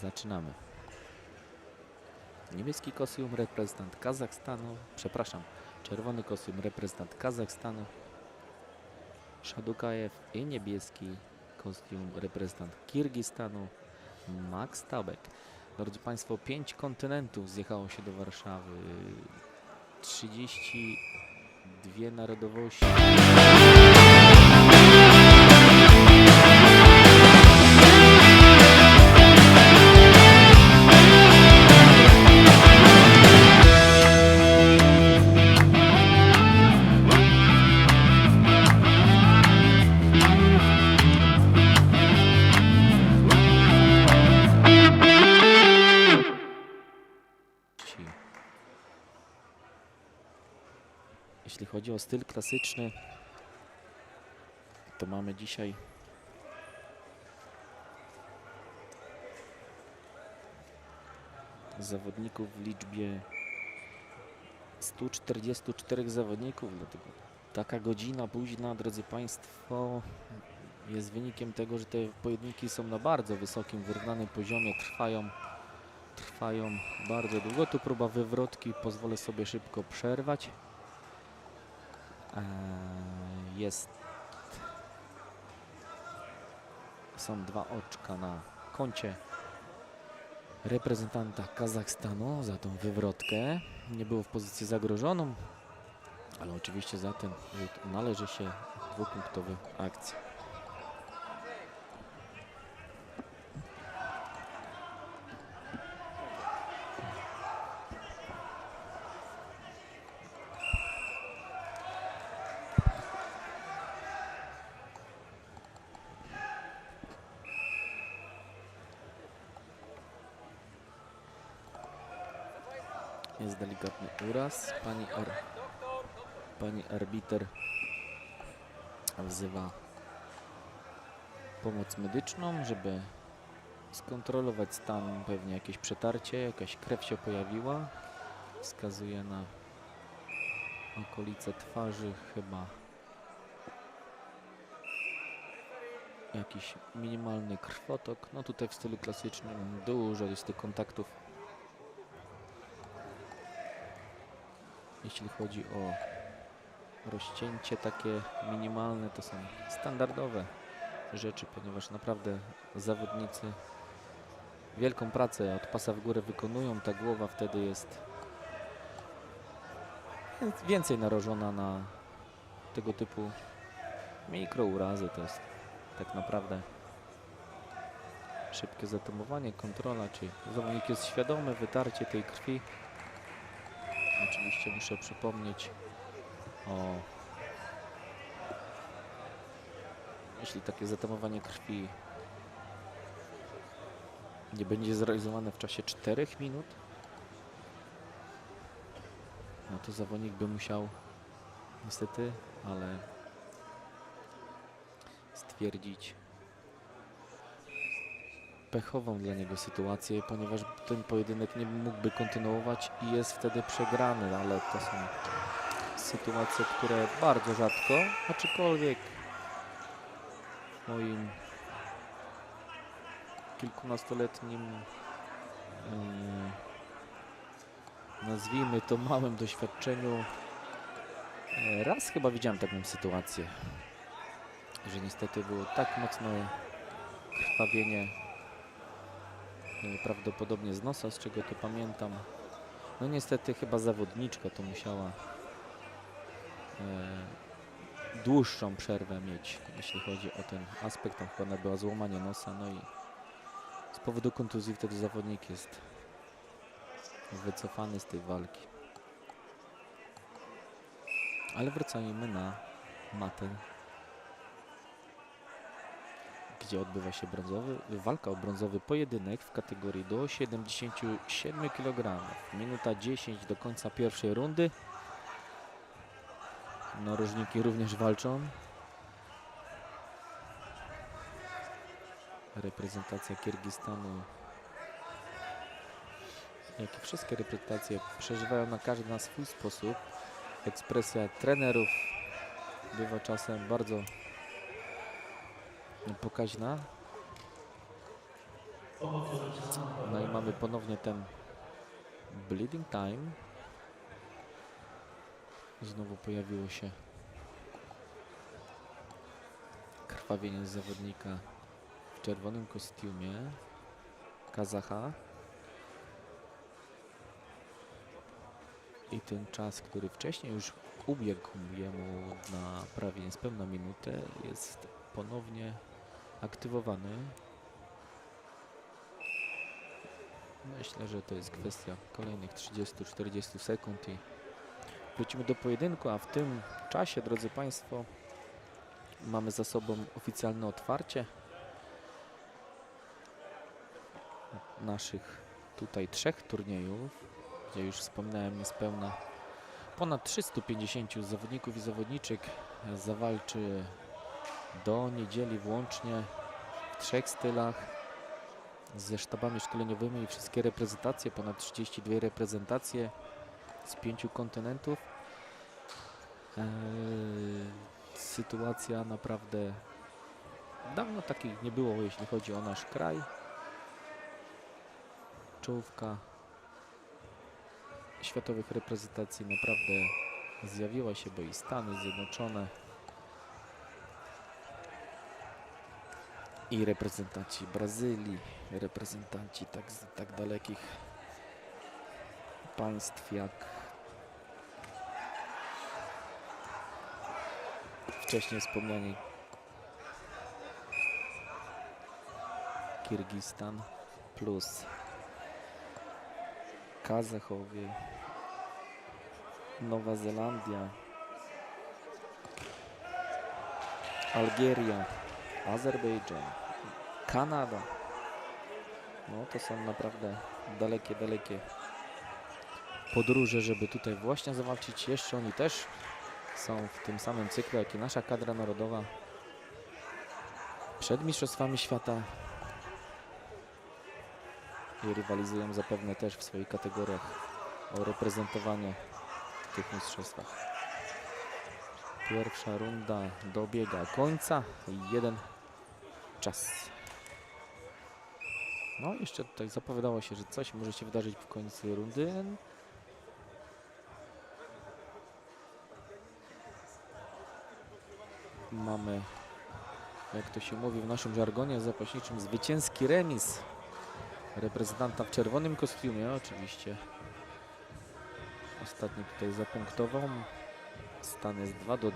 Zaczynamy. Niebieski kostium reprezentant Kazachstanu, przepraszam, czerwony kostium reprezentant Kazachstanu, Szadukajew i niebieski kostium reprezentant Kirgistanu, Max Tabek. Drodzy Państwo, 5 kontynentów zjechało się do Warszawy, 32 narodowości. Jeśli chodzi o styl klasyczny, to mamy dzisiaj zawodników w liczbie 144 zawodników, dlatego taka godzina późna, drodzy Państwo, jest wynikiem tego, że te pojedynki są na bardzo wysokim, wyrównanym poziomie, trwają bardzo długo. Tu próba wywrotki, pozwolę sobie szybko przerwać. Są 2 oczka na koncie reprezentanta Kazachstanu za tą wywrotkę. Nie było w pozycji zagrożoną, ale oczywiście za ten należy się 2-punktowy akcji. Jest delikatny uraz. Pani arbiter wzywa pomoc medyczną, żeby skontrolować stan. Pewnie jakieś przetarcie, jakaś krew się pojawiła. Wskazuje na okolice twarzy, chyba jakiś minimalny krwotok. No tutaj w stylu klasycznym dużo jest tych kontaktów. Jeśli chodzi o rozcięcie takie minimalne, to są standardowe rzeczy, ponieważ naprawdę zawodnicy wielką pracę od pasa w górę wykonują. Ta głowa wtedy jest więcej narażona na tego typu mikrourazy. To jest tak naprawdę szybkie zatamowanie, kontrola, czyli zawodnik jest świadomy, wytarcie tej krwi. Oczywiście muszę przypomnieć jeśli takie zatamowanie krwi nie będzie zrealizowane w czasie 4 minut, no to zawodnik by musiał niestety, ale stwierdzić pechową dla niego sytuację, ponieważ ten pojedynek nie mógłby kontynuować i jest wtedy przegrany, ale to są sytuacje, które bardzo rzadko, aczkolwiek w moim kilkunastoletnim, nazwijmy to małym doświadczeniu, raz chyba widziałem taką sytuację, że niestety było tak mocne krwawienie, prawdopodobnie z nosa, z czego to pamiętam. No niestety chyba zawodniczka to musiała dłuższą przerwę mieć, jeśli chodzi o ten aspekt. Tam chyba była złamanie nosa, no i z powodu kontuzji wtedy zawodnik jest wycofany z tej walki. Ale wracajmy na matę, gdzie odbywa się walka o brązowy pojedynek w kategorii do 77 kg. Minuta 10 do końca pierwszej rundy. Narożniki również walczą. Reprezentacja Kirgistanu, jak i wszystkie reprezentacje, przeżywają każdy na swój sposób. Ekspresja trenerów bywa czasem bardzo pokaźna. No i mamy ponownie ten bleeding time. Znowu pojawiło się krwawienie z zawodnika w czerwonym kostiumie Kazacha. I ten czas, który wcześniej już ubiegł jemu na prawie niespełna minutę, jest ponownie aktywowany. Myślę, że to jest kwestia kolejnych 30-40 sekund i wrócimy do pojedynku, a w tym czasie, drodzy Państwo, mamy za sobą oficjalne otwarcie naszych tutaj 3 turniejów, gdzie już wspominałem niespełna ponad 350 zawodników i zawodniczek zawalczy do niedzieli włącznie w 3 stylach ze sztabami szkoleniowymi i wszystkie reprezentacje, ponad 32 reprezentacje z 5 kontynentów. Sytuacja naprawdę dawno takich nie było, jeśli chodzi o nasz kraj. Czołówka światowych reprezentacji naprawdę zjawiła się, bo i Stany Zjednoczone, i reprezentanci Brazylii, reprezentanci tak dalekich państw jak wcześniej wspomniani Kirgistan plus Kazachowie, Nowa Zelandia, Algieria, Azerbejdżan, Kanada. No to są naprawdę dalekie podróże, żeby tutaj właśnie zawalczyć. Jeszcze oni też są w tym samym cyklu, jak i nasza kadra narodowa przed Mistrzostwami Świata i rywalizują zapewne też w swoich kategoriach o reprezentowanie w tych mistrzostwach. Pierwsza runda dobiega końca i 1 czas. No jeszcze tutaj zapowiadało się, że coś może się wydarzyć w końcu rundy. Mamy, jak to się mówi w naszym żargonie zapaśniczym, zwycięski remis reprezentanta w czerwonym kostiumie. Oczywiście ostatni tutaj zapunktował. Stan jest 2-2.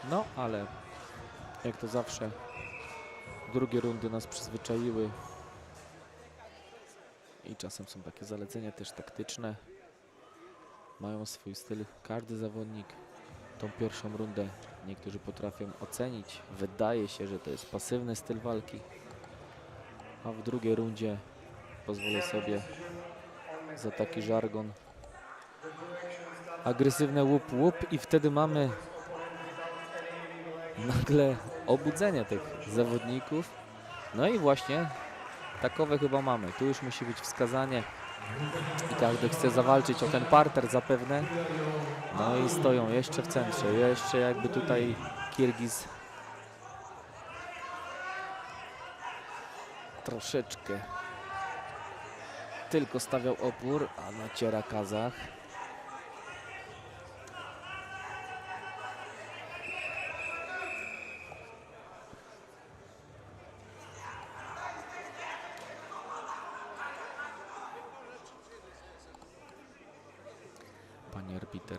No ale jak to zawsze drugie rundy nas przyzwyczaiły i czasem są takie zalecenia też taktyczne. Mają swój styl. Każdy zawodnik tą pierwszą rundę niektórzy potrafią ocenić. Wydaje się, że to jest pasywny styl walki, a w drugiej rundzie pozwolę sobie za taki żargon agresywne łup i wtedy mamy nagle obudzenie tych zawodników. No i właśnie takowe chyba mamy. Tu już musi być wskazanie i każdy chce zawalczyć o ten parter zapewne. No i stoją jeszcze w centrze, jeszcze jakby tutaj Kirgiz troszeczkę tylko stawiał opór, a naciera Kazach. Pani arbiter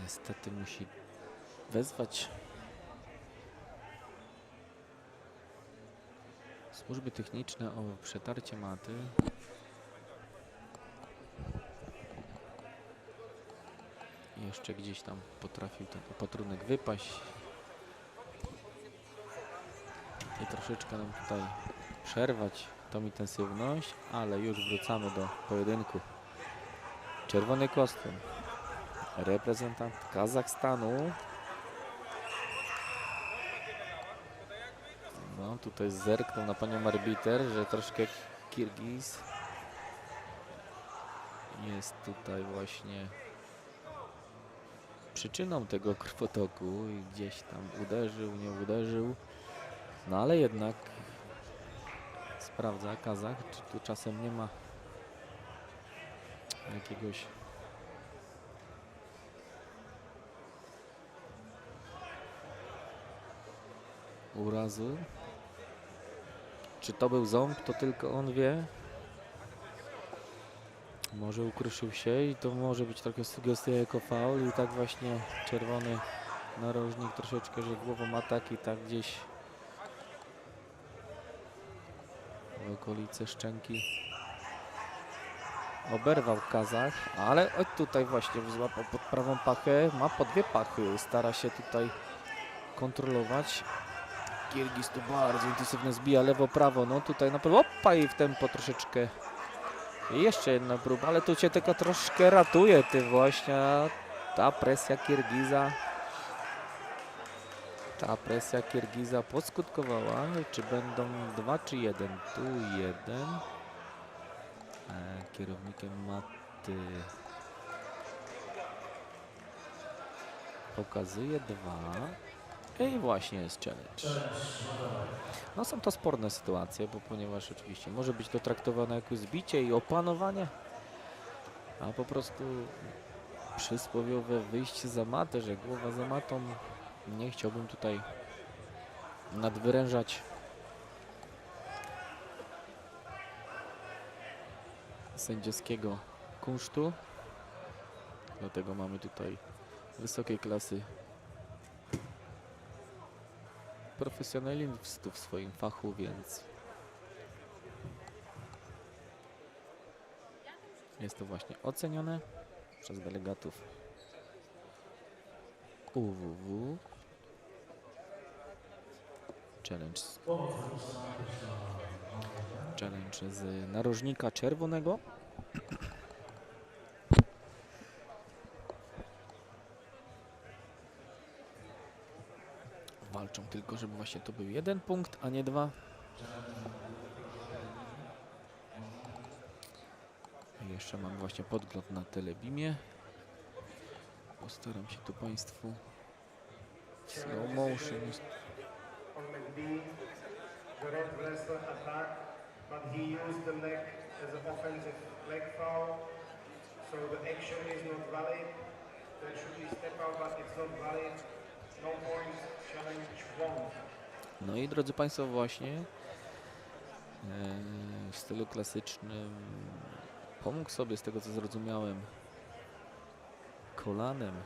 niestety musi wezwać służby techniczne o przetarcie maty. Jeszcze gdzieś tam potrafił ten opatrunek wypaść i troszeczkę nam tutaj przerwać tą intensywność, ale już wracamy do pojedynku. Czerwony kostium, reprezentant Kazachstanu. No tutaj zerknął na panią arbiter, że troszkę Kirgiz jest tutaj właśnie przyczyną tego krwotoku i gdzieś tam uderzył, nie uderzył. No ale jednak sprawdza Kazach, czy tu czasem nie ma jakiegoś urazu. Czy to był ząb, to tylko on wie. Może ukruszył się i to może być trochę sugestia jako faul i tak właśnie czerwony narożnik troszeczkę, że głową atak i tak gdzieś w okolice szczęki oberwał Kazach, ale tutaj właśnie złapał pod prawą pachę, ma po dwie pachy, stara się tutaj kontrolować. Kirgiz tu bardzo intensywnie zbija lewo-prawo, no tutaj na pewno, opa, i w tempo troszeczkę. I jeszcze jedna próba, ale tu cię tylko troszkę ratuje ty właśnie, ta presja Kirgiza. Ta presja Kirgiza poskutkowała, czy będą 2 czy 1? Tu 1. Kierownikiem maty pokazuje 2. I właśnie jest challenge. No są to sporne sytuacje, bo ponieważ oczywiście może być to traktowane jako zbicie i opanowanie, a po prostu przysłowiowe wyjście za matę, że głowa za matą. Nie chciałbym tutaj nadwyrężać sędziowskiego kunsztu. Dlatego mamy tutaj wysokiej klasy profesjonalistów w swoim fachu, więc jest to właśnie ocenione przez delegatów UWW. Challenge z narożnika czerwonego. Walczą tylko, żeby właśnie to był 1 punkt, a nie 2. I jeszcze mam właśnie podgląd na Telebimie. Postaram się tu Państwu slow motion. The red wrestler attack, but he used the leg as an offensive leg foul, so the action is not valid. There should be step out, but it's not valid. No points, challenge won. No i drodzy Państwo, właśnie w stylu klasycznym pomógł sobie, z tego co zrozumiałem, kolanem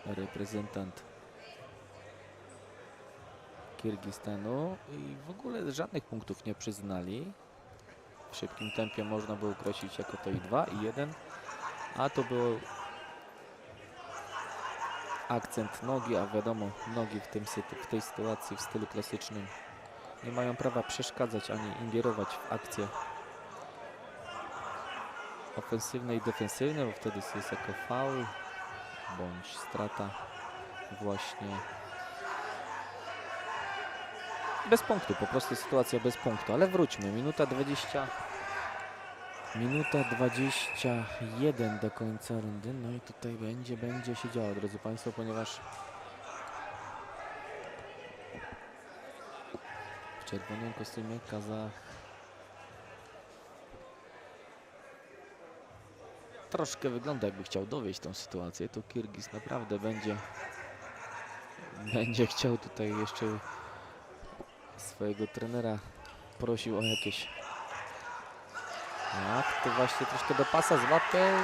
reprezentant Kirgistanu i w ogóle żadnych punktów nie przyznali. W szybkim tempie można było określić jako to i 2 i 1, a to był akcent nogi, a wiadomo, nogi w tej sytuacji w stylu klasycznym nie mają prawa przeszkadzać ani ingerować w akcje ofensywne i defensywne, bo wtedy jest jako faul bądź strata właśnie bez punktu, po prostu sytuacja bez punktu, ale wróćmy, minuta 21 do końca rundy, no i tutaj będzie się działo, drodzy Państwo, ponieważ w czerwonym kostiumie Kazach troszkę wygląda, jakby chciał dowieść tą sytuację. Tu Kirgiz naprawdę będzie chciał tutaj jeszcze swojego trenera prosił o jakieś. Tak, to właśnie troszkę do pasa złapę.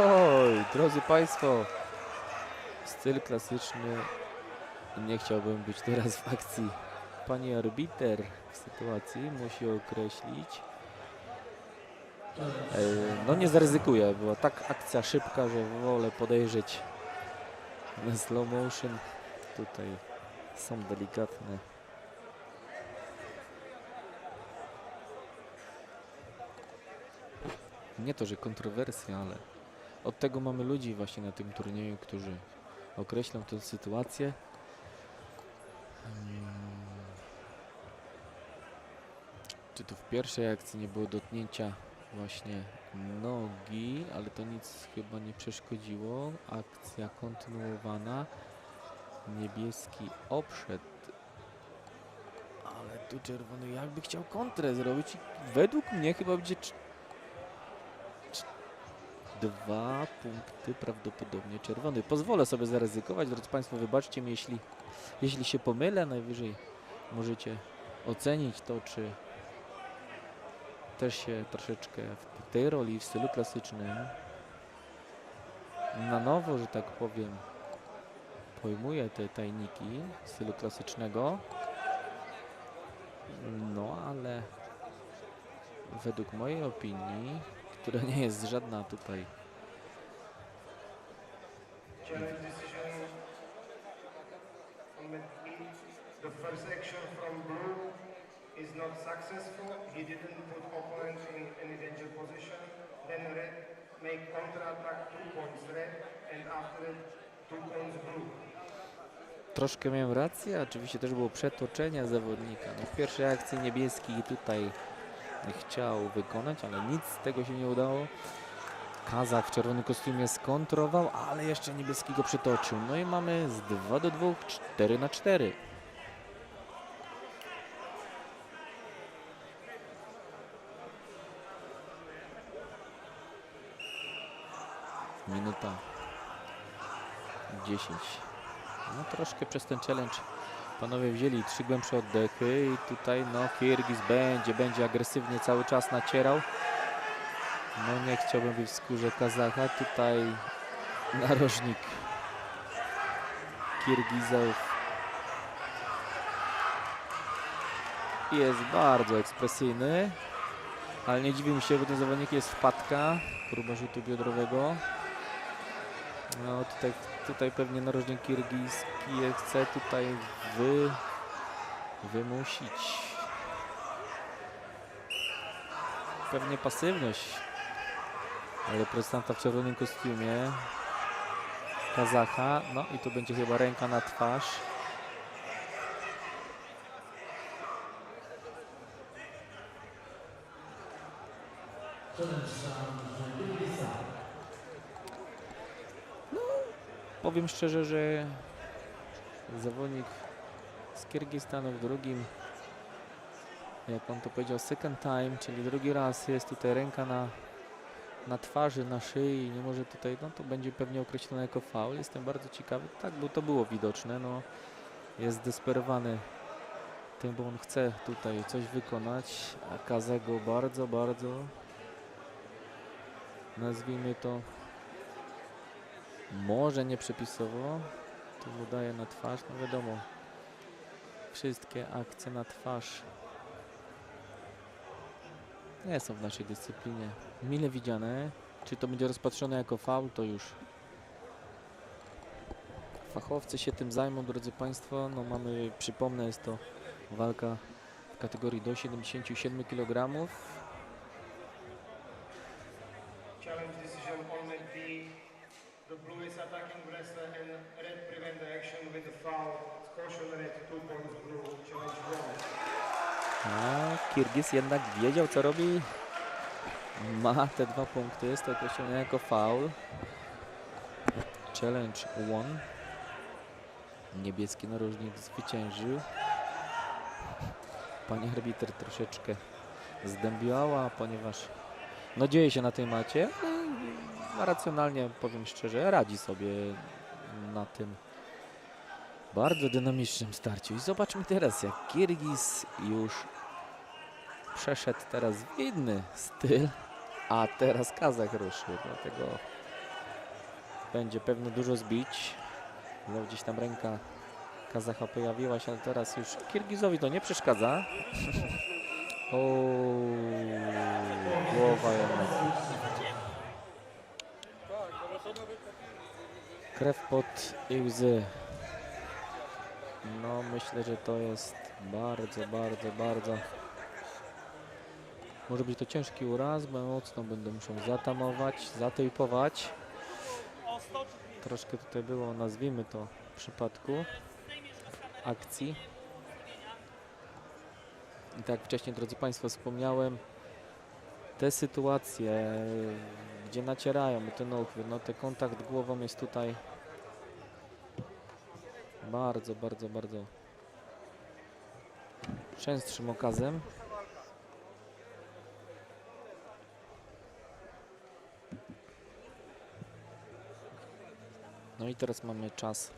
Oj, drodzy Państwo, styl klasyczny. Nie chciałbym być teraz w akcji. Pani arbiter w sytuacji musi określić. No nie zaryzykuję, była tak akcja szybka, że wolę podejrzeć na slow motion. Tutaj są delikatne nie to, że kontrowersja, ale od tego mamy ludzi właśnie na tym turnieju, którzy określą tę sytuację. Czy tu w pierwszej akcji nie było dotknięcia właśnie nogi, ale to nic chyba nie przeszkodziło. Akcja kontynuowana. Niebieski obszedł, ale tu czerwony jakby chciał kontrę zrobić i według mnie chyba będzie 2 punkty prawdopodobnie czerwony. Pozwolę sobie zaryzykować, drodzy Państwo, wybaczcie mi, jeśli się pomylę, najwyżej możecie ocenić to, czy też się troszeczkę w tej roli w stylu klasycznym na nowo, że tak powiem, pojmuję te tajniki stylu klasycznego. No ale według mojej opinii, która nie jest żadna tutaj Challenge decision on mat B. The first action from blue is not successful. He didn't put opponent in any danger position. Then red make counter-attack 2 points red and after it 2 points blue. troszkę miałem rację, oczywiście też było przetoczenie zawodnika. No, w pierwszej akcji niebieski tutaj chciał wykonać, ale nic z tego się nie udało. Kazach w czerwonym kostiumie skontrował, ale jeszcze niebieski go przytoczył. No i mamy z 2-2, 4-4. Minuta 10. No troszkę przez ten challenge panowie wzięli 3 głębsze oddechy i tutaj no Kirgiz będzie agresywnie cały czas nacierał. No nie chciałbym być w skórze Kazacha. Tutaj narożnik Kirgizów jest bardzo ekspresyjny, ale nie dziwi mi się, bo ten zawodnik jest wpadka, próba rzutu biodrowego. No tutaj pewnie narożnik kirgijski chce tutaj wymusić pewnie pasywność reprezentanta w czerwonym kostiumie Kazacha. No i tu będzie chyba ręka na twarz. No, powiem szczerze, że zawodnik z Kirgistanu w drugim, jak on to powiedział, second time, czyli drugi raz jest tutaj ręka na twarzy, na szyi, nie może tutaj, no to będzie pewnie określone jako faul. Jestem bardzo ciekawy, tak, bo to było widoczne, no jest zdesperowany tym, bo on chce tutaj coś wykonać, a Kazach go bardzo, nazwijmy to, może nie przepisowo, tu mu daje na twarz, no wiadomo, wszystkie akcje na twarz nie są w naszej dyscyplinie mile widziane. Czy to będzie rozpatrzone jako faul, to już fachowcy się tym zajmą, drodzy Państwo. No mamy, przypomnę, jest to walka w kategorii do 77 kg. Challenge decision on mat B. The blue is attacking wrestler and red prevent the action with a foul. Caution red 2 points blue. Challenge wrong. A Kirgiz jednak wiedział, co robi. Ma te 2 punkty, jest to określone jako faul. Challenge won. Niebieski narożnik zwyciężył. Pani arbiter troszeczkę zdębiała, ponieważ no dzieje się na tej macie. No, racjonalnie, powiem szczerze, radzi sobie na tym bardzo dynamicznym starciu. I zobaczmy teraz, jak Kirgiz już przeszedł teraz w inny styl, a teraz Kazach ruszy, dlatego będzie pewno dużo zbić. No, gdzieś tam ręka Kazacha pojawiła się, ale teraz już Kirgizowi to nie przeszkadza. O, głowa jednak. Krew, pot i łzy. No myślę, że to jest bardzo może być to ciężki uraz, bo mocno będą muszą zatamować, zatejpować. Troszkę tutaj było, nazwijmy to, w przypadku akcji. I tak wcześniej, drodzy Państwo, wspomniałem, te sytuacje, gdzie nacierają ten uchwyt, no ten kontakt głową jest tutaj bardzo, bardzo, bardzo częstszym okazem. No i teraz mamy czas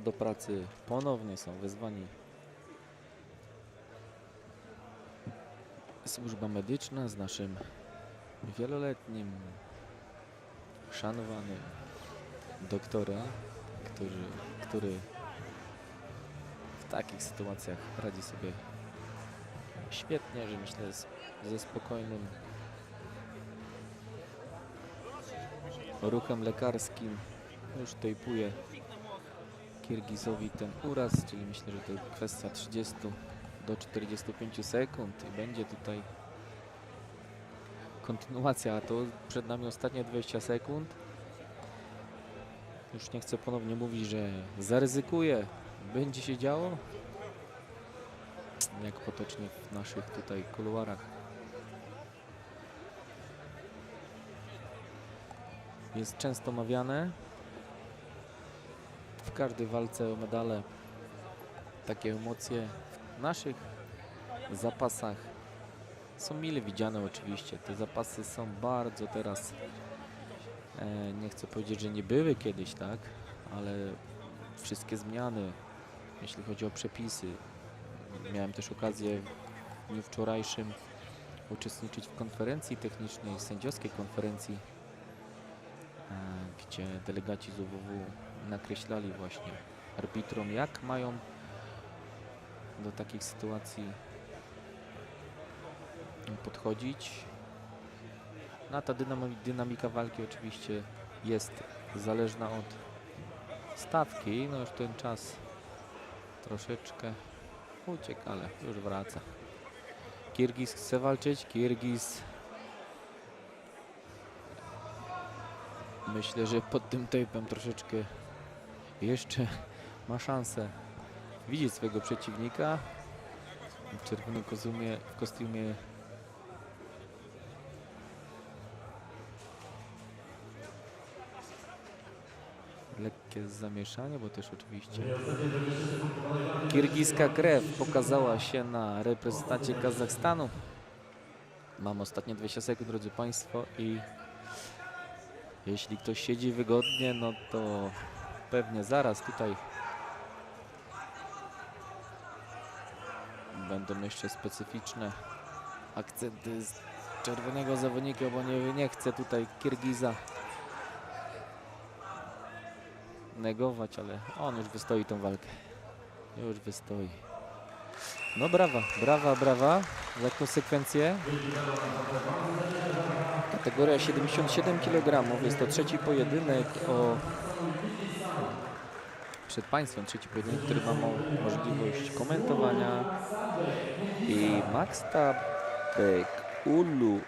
do pracy. Ponownie są wezwani służba medyczna z naszym wieloletnim, szanowanym doktorem, który w takich sytuacjach radzi sobie świetnie, że myślę ze spokojnym ruchem lekarskim już tejpuje Kirgizowi ten uraz, czyli myślę, że to kwestia 30 do 45 sekund i będzie tutaj kontynuacja, a to przed nami ostatnie 20 sekund. Już nie chcę ponownie mówić, że zaryzykuje, będzie się działo, jak potocznie w naszych tutaj kuluarach. Jest często mawiane w każdej walce o medale takie emocje w naszych zapasach są mile widziane oczywiście. Te zapasy są bardzo teraz, nie chcę powiedzieć, że nie były kiedyś, tak, ale wszystkie zmiany, jeśli chodzi o przepisy. Miałem też okazję w dniu wczorajszym uczestniczyć w konferencji technicznej, sędziowskiej konferencji, gdzie delegaci z UWW nakreślali właśnie arbitrom, jak mają do takich sytuacji podchodzić. No, a ta dynamika walki oczywiście jest zależna od stawki. No już ten czas troszeczkę uciekł, ale już wraca. Kirgiz chce walczyć. Kirgiz, myślę, że pod tym tape'em troszeczkę jeszcze ma szansę widzieć swojego przeciwnika w czerwonym kostiumie lekkie zamieszanie, bo też oczywiście kirgiska krew pokazała się na reprezentancie Kazachstanu. Mam ostatnie 20 sekund, drodzy Państwo, i jeśli ktoś siedzi wygodnie, no to pewnie zaraz tutaj będą jeszcze specyficzne akcenty z czerwonego zawodnika, bo nie chcę tutaj Kirgiza negować, ale on już wystoi tą walkę. Już wystoi. No brawa, brawa, brawa za konsekwencje. Kategoria 77 kg. Jest to trzeci pojedynek przed Państwem. Trzeci pojedynek, który mam możliwość komentowania. I Makstabek Ulu